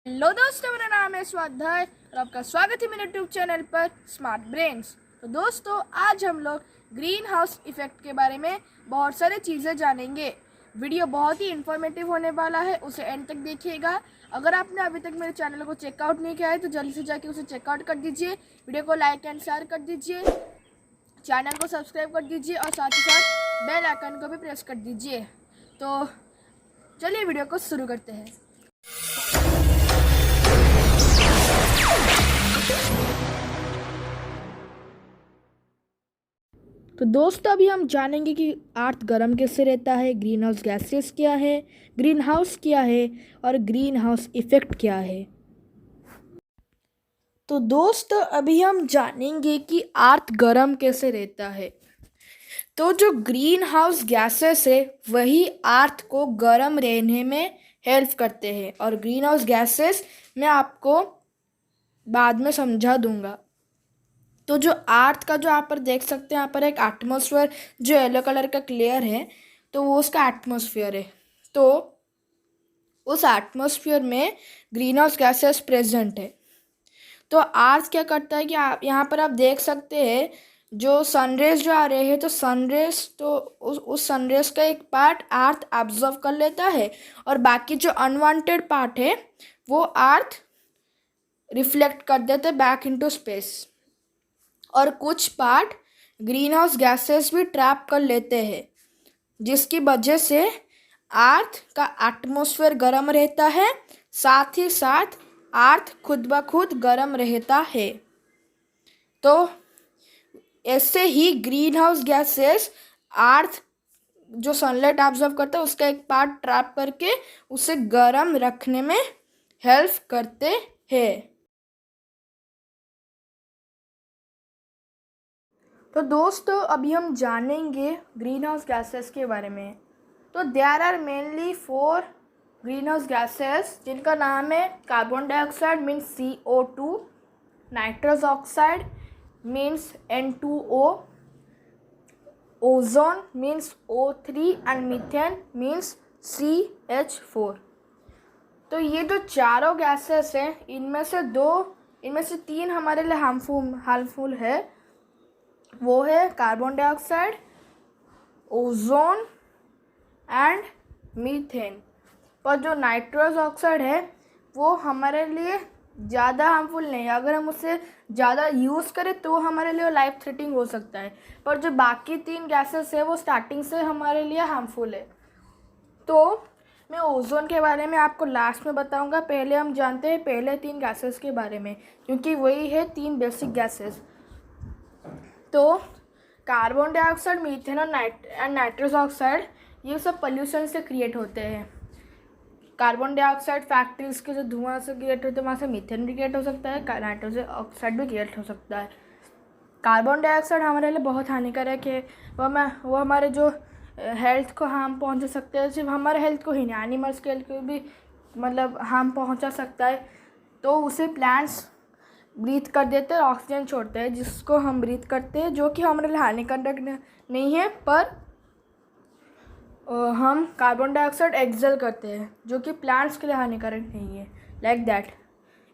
Hello दोस्तों, मेरा नाम है स्वाध्याय और आपका स्वागत है मेरे यूट्यूब चैनल पर स्मार्ट ब्रेन्स। तो दोस्तों, आज हम लोग ग्रीन हाउस इफेक्ट के बारे में बहुत सारी चीज़ें जानेंगे। वीडियो बहुत ही इन्फॉर्मेटिव होने वाला है, उसे एंड तक देखिएगा। अगर आपने अभी तक मेरे चैनल को चेकआउट नहीं किया है तो जल्दी से जाके उसे चेकआउट कर दीजिए। वीडियो को लाइक एंड शेयर कर दीजिए, चैनल को सब्सक्राइब कर दीजिए और साथ ही साथ बेल आइकन को भी प्रेस कर दीजिए। तो चलिए वीडियो को शुरू करते हैं। तो दोस्तों, अभी हम जानेंगे कि अर्थ गर्म कैसे रहता है, ग्रीन हाउस गैसेस क्या है, ग्रीन हाउस क्या है और ग्रीन हाउस इफेक्ट क्या है। तो दोस्तों, अभी हम जानेंगे कि अर्थ गर्म कैसे रहता है। तो जो ग्रीन हाउस गैसेस है वही अर्थ को गर्म रहने में हेल्प करते हैं, और ग्रीन हाउस गैसेस मैं आपको बाद में समझा दूंगा। तो जो अर्थ का, जो आप पर देख सकते हैं, यहाँ पर एक एटमॉस्फेयर जो येलो कलर का क्लियर है, तो वो उसका एटमॉस्फेयर है। तो उस एटमॉस्फेयर में ग्रीन हाउस गैसेस प्रेजेंट है। तो अर्थ क्या करता है कि आप यहाँ पर आप देख सकते हैं, जो सनरेज जो आ रहे हैं, तो सनरेज, तो उस सनरेज का एक पार्ट अर्थ ऑब्जर्व कर लेता है, और बाकी जो अनवांटेड पार्ट है वो अर्थ रिफ्लेक्ट कर देते बैक इनटू स्पेस। और कुछ पार्ट ग्रीन हाउस गैसेस भी ट्रैप कर लेते हैं, जिसकी वजह से अर्थ का एटमॉस्फेयर गर्म रहता है, साथ ही साथ अर्थ खुद ब खुद गर्म रहता है। तो ऐसे ही ग्रीन हाउस गैसेस अर्थ जो सनलाइट ऑब्जर्व करता है उसका एक पार्ट ट्रैप करके उसे गर्म रखने में हेल्प करते हैं। तो दोस्तों, अभी हम जानेंगे ग्रीन हाउस गैसेस के बारे में। तो there are mainly 4 green house gases, जिनका नाम है carbon dioxide means CO2, nitrous oxide means N2O, ozone means O3 and methane means CH4। तो ये जो चारों गैसेस हैं, इनमें से 3 हमारे लिए हार्मफुल है। वो है carbon dioxide, ozone and methane. पर जो नाइट्रस ऑक्साइड है वो हमारे लिए ज़्यादा हार्मफुल नहीं है। अगर हम उसे ज़्यादा यूज़ करें तो हमारे लिए लाइफ थ्रेटनिंग हो सकता है, पर जो बाकी 3 गैसेस है वो स्टार्टिंग से हमारे लिए हार्मफुल है। तो मैं ओजोन के बारे में आपको लास्ट में बताऊंगा। पहले हम जानते हैं पहले 3 गैसेस के बारे में, क्योंकि वही है 3 बेसिक गैसेस। तो कार्बन डाइऑक्साइड, मीथेन और नाइट्रस ऑक्साइड, ये सब पोल्यूशन से क्रिएट होते हैं। कार्बन डाइऑक्साइड फैक्ट्रीज के जो धुआं से क्रिएट होते हैं, वहाँ से मीथेन भी क्रिएट हो सकता है, नाइट्रस ऑक्साइड भी क्रिएट हो सकता है। कार्बन डाइऑक्साइड हमारे लिए बहुत हानिकारक है। वो हमारे जो हेल्थ को हार्म पहुंचा सकते हैं। सिर्फ हमारे हेल्थ को ही नहीं, एनिमल्स के हेल्थ को भी मतलब हार्म पहुंचा सकता है। तो उसे प्लांट्स ब्रीथ कर देते हैं, ऑक्सीजन छोड़ते हैं, जिसको हम ब्रीथ करते हैं, जो कि हमारे लिए हानिकारक नहीं है, पर हम कार्बन डाइऑक्साइड एक्सेल करते हैं, जो कि प्लांट्स के लिए हानिकारक नहीं है। Like that.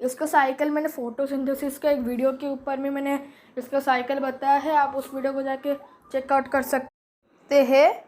इसका साइकिल मैंने फोटोसिंथेसिस का एक वीडियो के ऊपर में मैंने इसका साइकिल बताया है, आप उस वीडियो को जाके चेकआउट कर सकते हैं।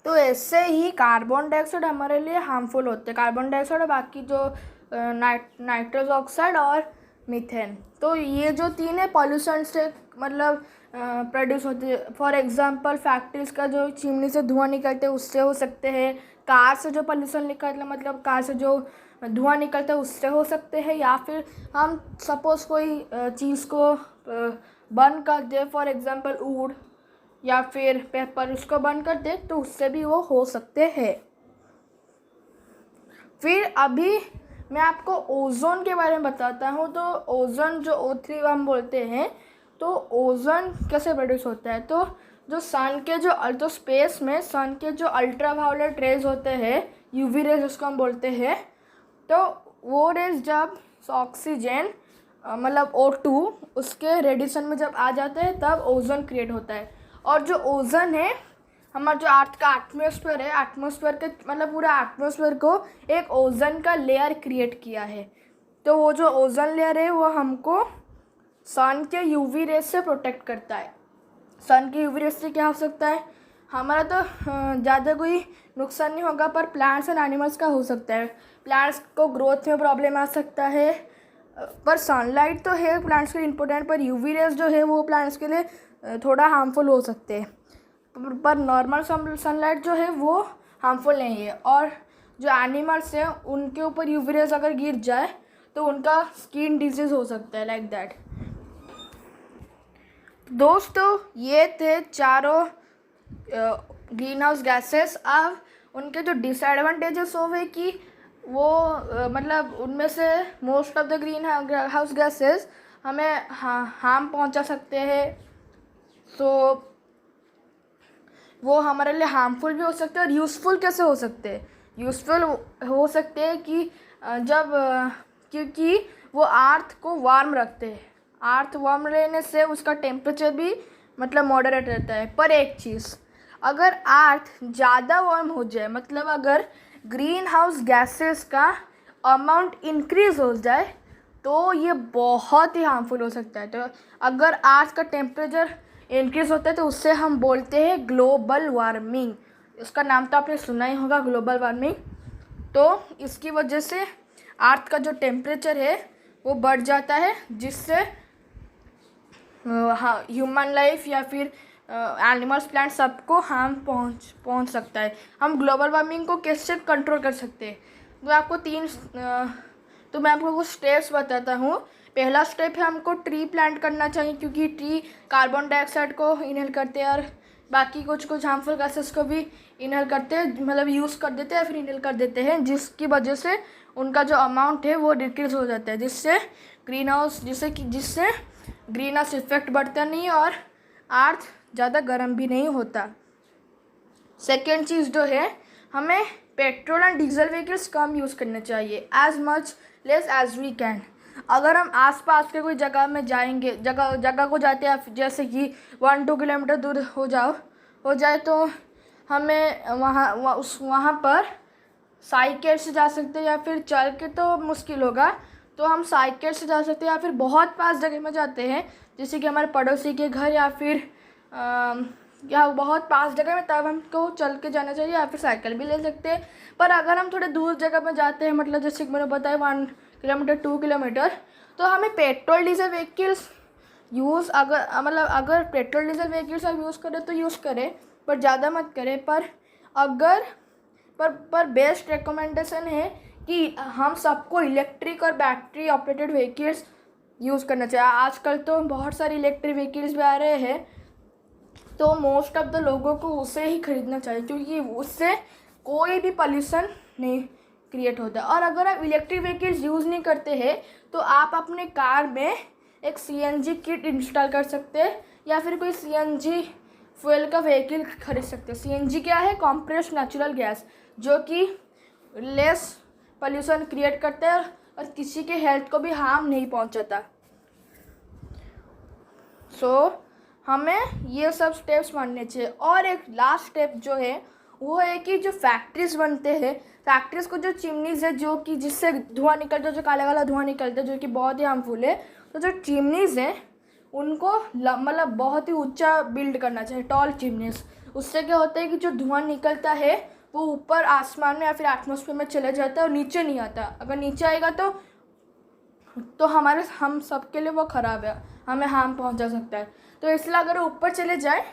तो ऐसे ही कार्बन डाइऑक्साइड हमारे लिए हार्मफुल होते हैं, कार्बन डाइऑक्साइड और बाकी जो नाइट्रस ऑक्साइड और मीथेन। तो ये जो 3 है पॉल्यूशन से मतलब प्रोड्यूस होते हैं। फॉर एग्जांपल फैक्ट्रीज का जो चिमनी से धुआं निकलते हैं उससे हो सकते हैं, कार से जो पॉल्यूशन निकलता मतलब कार से जो धुआं निकलता है उससे हो सकते हैं, या फिर हम सपोज़ कोई चीज़ को बर्न कर दे, फॉर एग्जांपल वुड या फिर पेपर, उसको बर्न कर दे तो उससे भी वो हो सकते हैं। फिर अभी मैं आपको ओजोन के बारे में बताता हूँ। तो ओजोन जो O3 हम बोलते हैं, तो ओजोन कैसे प्रोड्यूस होता है। तो जो सन के जो स्पेस में सन के जो अल्ट्रावायोलेट रेज होते हैं, यूवी रेज उसको हम बोलते हैं, तो वो रेज जब ऑक्सीजन मतलब O2 उसके रेडिएशन में जब आ जाते हैं तब ओजोन क्रिएट होता है। और जो ओजोन है हमारा जो अर्थ का एटमॉस्फेयर है, एटमॉस्फेयर के मतलब पूरा एटमॉस्फेयर को एक ओजन का लेयर क्रिएट किया है। तो वो जो ओजन लेयर है वो हमको सन के यूवी रेस से प्रोटेक्ट करता है। सन की यूवी रेस से क्या हो सकता है, हमारा तो ज़्यादा कोई नुकसान नहीं होगा, पर प्लांट्स एंड एनिमल्स का हो सकता है। प्लांट्स को ग्रोथ में प्रॉब्लम आ सकता है। पर सनलाइट तो है प्लांट्स के लिए इम्पोर्टेंट, पर यूवी रेस जो है वो प्लांट्स के लिए थोड़ा हार्मफुल हो सकते हैं। पर नॉर्मल सनलाइट जो है वो हार्मफुल नहीं है। और जो एनिमल्स हैं उनके ऊपर यूवी रेस अगर गिर जाए तो उनका स्किन डिजीज़ हो सकता है, लाइक दैट। दोस्तों ये थे चारों ग्रीन हाउस गैसेस। अब उनके जो डिसएडवांटेजेस हो गए कि वो मतलब उनमें से most of the green house gases हमें हार्म पहुंचा सकते हैं। तो वो हमारे लिए हार्मफुल भी हो सकते हैं और यूज़फुल कैसे हो सकते हैं। यूज़फुल हो सकते हैं कि क्योंकि वो अर्थ को वार्म रखते हैं। अर्थ वार्म रहने से उसका टेम्परेचर भी मतलब मॉडरेट रहता है। पर एक चीज़, अगर अर्थ ज़्यादा वार्म हो जाए, मतलब अगर ग्रीन हाउस गैसेस का अमाउंट इंक्रीज़ हो जाए तो ये बहुत ही हार्मफुल हो सकता है। तो अगर अर्थ का टेम्परेचर इंक्रीज़ होता है तो उससे हम बोलते हैं ग्लोबल वार्मिंग। इसका नाम तो आपने सुना ही होगा, ग्लोबल वार्मिंग। तो इसकी वजह से अर्थ का जो टेम्परेचर है वो बढ़ जाता है, जिससे ह्यूमन लाइफ या फिर एनिमल्स प्लांट सबको हार्म पहुंच सकता है। हम ग्लोबल वार्मिंग को कैसे कंट्रोल कर सकते हैं, तो मैं आपको कुछ स्टेप्स बताता हूँ। पहला स्टेप है हमको ट्री प्लांट करना चाहिए, क्योंकि ट्री कार्बन डाइऑक्साइड को इनहेल करते हैं और बाकी कुछ हार्मफुल गैसेस को भी इनहेल करते हैं, मतलब यूज़ कर देते हैं या फिर इनहेल कर देते हैं, जिसकी वजह से उनका जो अमाउंट है वो डिक्रीज़ हो जाता है, जिससे ग्रीन हाउस इफेक्ट बढ़ता नहीं और अर्थ ज़्यादा गर्म भी नहीं होता। सेकेंड चीज़ जो है, हमें पेट्रोल एंड डीजल व्हीकल्स कम यूज़ करने चाहिए, as much less as we can. अगर हम आसपास के कोई जगह में जाएंगे, जगह को जाते हैं, जैसे कि 1-2 किलोमीटर दूर हो जाए तो हमें वहाँ पर साइकिल से जा सकते हैं, या फिर चल के तो मुश्किल होगा, तो हम साइकिल से जा सकते हैं। या फिर बहुत पास जगह में जाते हैं, जैसे कि हमारे पड़ोसी के घर या फिर या बहुत पास जगह में, तब हमको चल के जाना चाहिए या फिर साइकिल भी ले सकते हैं। पर अगर हम थोड़े दूर जगह में जाते हैं, मतलब जैसे कि मैंने बताया 1 किलोमीटर 2 किलोमीटर, तो हमें पेट्रोल डीजल व्हीकल्स अगर पेट्रोल डीजल व्हीकल्स आप यूज़ करें तो यूज़ करें, पर ज़्यादा मत करें। पर बेस्ट रिकमेंडेशन है कि हम सबको इलेक्ट्रिक और बैटरी ऑपरेटेड व्हीकल्स यूज़ करना चाहिए। आजकल तो बहुत सारी इलेक्ट्रिक व्हीकल्स भी आ रहे हैं, तो मोस्ट ऑफ द लोगों को उसे ही खरीदना चाहिए, क्योंकि उससे कोई भी पॉल्यूशन नहीं क्रिएट होता। और अगर आप इलेक्ट्रिक व्हीकल्स यूज़ नहीं करते हैं तो आप अपने कार में एक CNG किट इंस्टॉल कर सकते हैं, या फिर कोई CNG फ्यूल का व्हीकल खरीद सकते हैं। CNG क्या है? कॉम्प्रेस्ड नेचुरल गैस, जो कि लेस पॉल्यूशन क्रिएट करता है और किसी के हेल्थ को भी हार्म नहीं पहुंचाता। हमें ये सब स्टेप्स मानने चाहिए। और एक लास्ट स्टेप जो है वो है कि जो फैक्ट्रीज बनते हैं, फैक्ट्रीज को जो चिमनीज़ है, जो कि जिससे धुआं निकलता है, जो काला काला धुआं निकलता है, जो कि बहुत ही हार्मफुल है, तो जो चिमनीज़ हैं उनको मतलब बहुत ही ऊंचा बिल्ड करना चाहिए, टॉल चिमनीज़। उससे क्या होता है कि जो धुआं निकलता है वो ऊपर आसमान में या फिर एटमॉस्फेयर में चले जाता है और नीचे नहीं आता। अगर नीचे आएगा तो हम सबके लिए वो ख़राब है, हमें हार्म पहुंचा सकता है। तो इसलिए अगर ऊपर चले जाए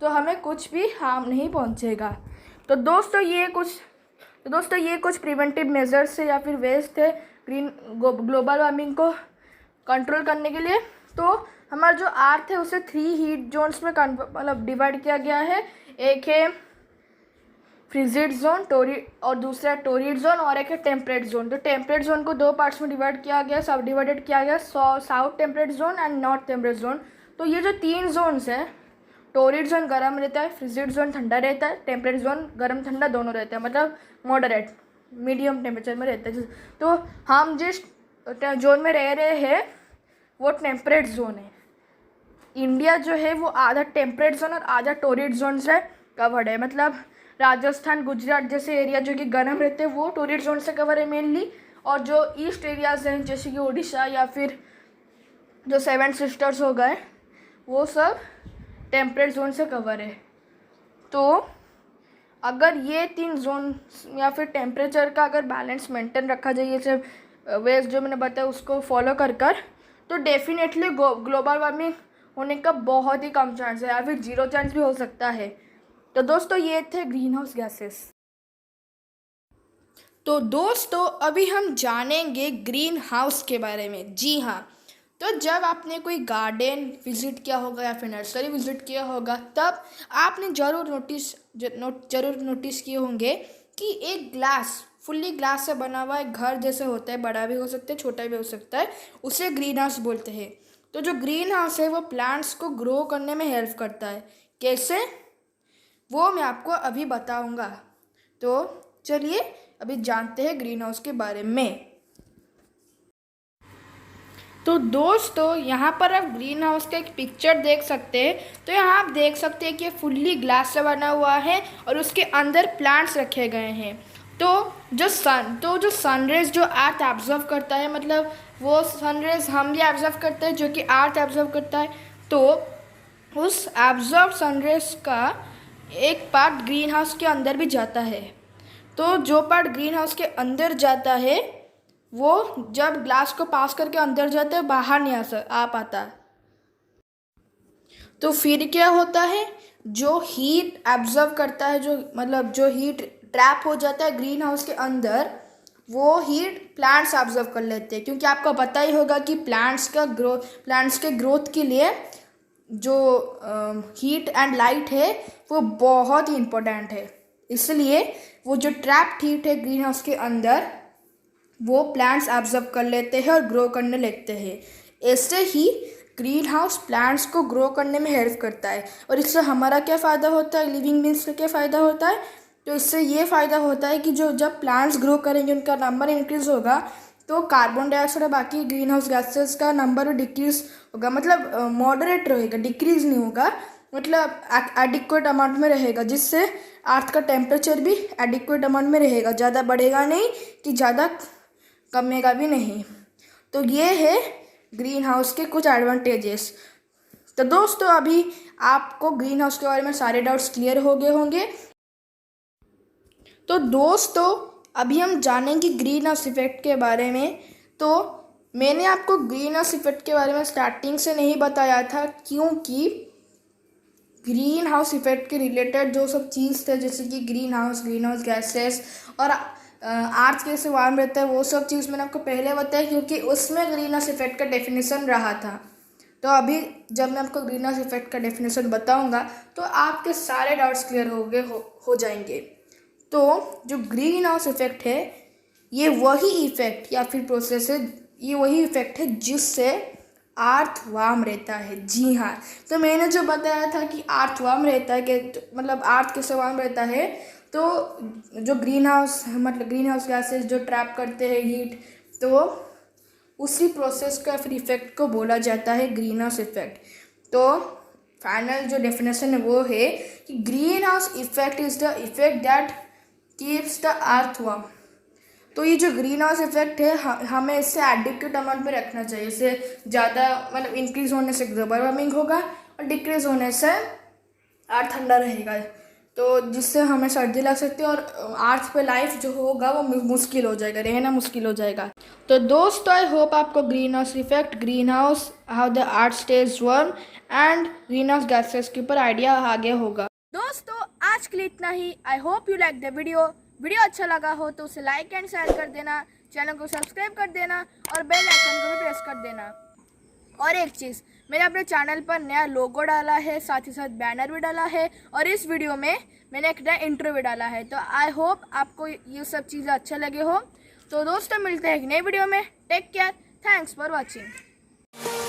तो हमें कुछ भी हार्म नहीं पहुंचेगा। तो दोस्तों ये कुछ प्रिवेंटिव मेजर्स थे या फिर वेज थे ग्लोबल वार्मिंग को कंट्रोल करने के लिए। तो हमारा जो अर्थ है उसे 3 हीट जोन्स में मतलब डिवाइड किया गया है। एक है फ्रिजिड जोन और दूसरा टोरिड जोन और एक है टेम्परेट जोन। तो टेम्परेट जोन को 2 पार्ट्स में डिवाइड किया गया, सब डिवाइडेड किया गया, south temperate zone and north temperate zone. तो ये जो 3 जोन्स हैं, टोरिड जोन गर्म रहता है, फ्रिजिड जोन ठंडा रहता है, टेम्परेट जोन गर्म ठंडा दोनों रहता है, मतलब मॉडरेट मीडियम टेम्परेचर में रहता है। तो हम जिस जोन में रह रहे हैं वो टेम्परेट जोन है। इंडिया जो है वो आधा टेम्परेट जोन और आधा टोरिड जोन है। कवर्ड है। मतलब राजस्थान, गुजरात जैसे एरिया जो कि गर्म रहते हैं वो टोरिड जोन से कवर है मेनली, और जो ईस्ट एरियाज़ हैं जैसे कि उड़ीसा या फिर जो सेवन सिस्टर्स हो गए वो सब टेम्परेट जोन से कवर है। तो अगर ये 3 जोन या फिर टेम्परेचर का अगर बैलेंस मेंटेन रखा जाए, ये सब वेज जो मैंने बताया उसको फॉलो कर तो डेफिनेटली ग्लोबल वार्मिंग होने का बहुत ही कम चांस है, या फिर 0 चांस भी हो सकता है। तो दोस्तों ये थे ग्रीन हाउस गैसेस। तो दोस्तों अभी हम जानेंगे ग्रीन हाउस के बारे में। जी हाँ, तो जब आपने कोई गार्डन विज़िट किया होगा या फिर नर्सरी विज़िट किया होगा, तब आपने ज़रूर नोटिस किए होंगे कि एक फुल्ली ग्लास से बना हुआ एक घर जैसे होता है, बड़ा भी हो सकता है छोटा भी हो सकता है, उसे ग्रीन हाउस बोलते हैं। तो जो ग्रीन हाउस है वो प्लांट्स को ग्रो करने में हेल्प करता है। कैसे, वो मैं आपको अभी बताऊंगा। तो चलिए अभी जानते हैं ग्रीन हाउस के बारे में। तो दोस्तों यहाँ पर आप ग्रीन हाउस का एक पिक्चर देख सकते हैं। तो यहाँ आप देख सकते हैं कि फुल्ली ग्लास से बना हुआ है और उसके अंदर प्लांट्स रखे गए हैं। तो जो सनरेज जो अर्थ एब्जॉर्व करता है, मतलब वो सनरेज हम भी एब्जॉर्व करते हैं जो कि अर्थ एब्जॉर्व करता है, तो उस एब्जॉर्व सनरेज का एक पार्ट ग्रीन हाउस के अंदर भी जाता है। तो जो पार्ट ग्रीन हाउस के अंदर जाता है वो जब ग्लास को पास करके अंदर जाता है बाहर नहीं आ पाता। तो फिर क्या होता है, जो हीट एब्जॉर्व करता है, जो हीट ट्रैप हो जाता है ग्रीन हाउस के अंदर, वो हीट प्लांट्स एब्जॉर्व कर लेते हैं। क्योंकि आपको पता ही होगा कि प्लांट्स के ग्रोथ के लिए जो हीट एंड लाइट है वो बहुत ही इम्पोर्टेंट है। इसलिए वो जो ट्रैप्ड हीट है ग्रीन हाउस के अंदर वो प्लांट्स एब्जॉर्ब कर लेते हैं और ग्रो करने लगते हैं। ऐसे ही ग्रीन हाउस प्लांट्स को ग्रो करने में हेल्प करता है। और इससे हमारा क्या फ़ायदा होता है, लिविंग बींग्स का क्या फ़ायदा होता है, तो इससे ये फ़ायदा होता है कि जब प्लांट्स ग्रो करेंगे उनका नंबर इंक्रीज़ होगा, तो कार्बन डाइऑक्साइड और बाकी ग्रीन हाउस गैसेस का नंबर भी डिक्रीज़ होगा। मतलब मॉडरेट रहेगा, डिक्रीज़ नहीं होगा, मतलब एडिक्वेट अमाउंट में रहेगा, जिससे अर्थ का टेम्परेचर भी एडिक्वेट अमाउंट में रहेगा, ज़्यादा बढ़ेगा नहीं कि ज़्यादा कमेगा भी नहीं। तो ये है ग्रीन हाउस के कुछ एडवांटेजेस। तो दोस्तों अभी आपको ग्रीन हाउस के बारे में सारे डाउट्स क्लियर हो गए होंगे। तो दोस्तों अभी हम जानेंगे ग्रीन हाउस इफेक्ट के बारे में। तो मैंने आपको ग्रीन हाउस इफेक्ट के बारे में स्टार्टिंग से नहीं बताया था, क्योंकि ग्रीन हाउस इफेक्ट के रिलेटेड जो सब चीज़ थे, जैसे कि ग्रीन हाउस गैसेस और अर्थ कैसे वार्म रहता है, वो सब चीज़ मैंने आपको पहले बताया, क्योंकि उसमें ग्रीन हाउस इफेक्ट का डेफिनेशन रहा था। तो अभी जब मैं आपको ग्रीन हाउस इफेक्ट का डेफिनेशन बताऊंगा तो आपके सारे डाउट्स क्लियर हो जाएंगे। तो जो ग्रीन हाउस इफेक्ट है ये वही इफेक्ट या फिर प्रोसेस है, ये वही इफेक्ट है जिससे अर्थ वार्म रहता है। जी हाँ, तो मैंने जो बताया था कि अर्थ वार्म रहता है, कि मतलब अर्थ कैसे वार्म रहता है, तो जो ग्रीन हाउस गैसेस जो ट्रैप करते हैं हीट, तो उसी प्रोसेस का फिर इफेक्ट को बोला जाता है ग्रीन हाउस इफेक्ट। तो फाइनल जो डेफिनेशन है वो है कि green house effect is the effect that keeps the earth warm. तो ये जो ग्रीन हाउस इफेक्ट है हमें इससे एडिक्वेट अमाउंट में रखना चाहिए। इससे ज़्यादा मतलब इंक्रीज होने से ग्लोबल वार्मिंग होगा और डिक्रीज होने से अर्थ ठंडा रहेगा, तो जिससे हमें सर्दी लग सकती है और अर्थ पे लाइफ जो होगा वो मुश्किल हो जाएगा, रहना मुश्किल हो जाएगा। तो दोस्तों आई होप आपको green house effect, green house, how the earth stage warm and green house gases के ऊपर आइडिया आ गया होगा। दोस्तों आज के लिए इतना ही। I hope you like the video अच्छा लगा हो तो उसे लाइक एंड शेयर कर देना, चैनल को सब्सक्राइब कर देना और बेल आइकन को भी प्रेस कर देना। और एक चीज़, मैंने अपने चैनल पर नया लोगो डाला है, साथ ही साथ बैनर भी डाला है, और इस वीडियो में मैंने एक नया इंट्रो भी डाला है। तो आई होप आपको ये सब चीज़ें अच्छे लगे हो। तो दोस्तों मिलते हैं एक नई वीडियो में। Take care, thanks for watching.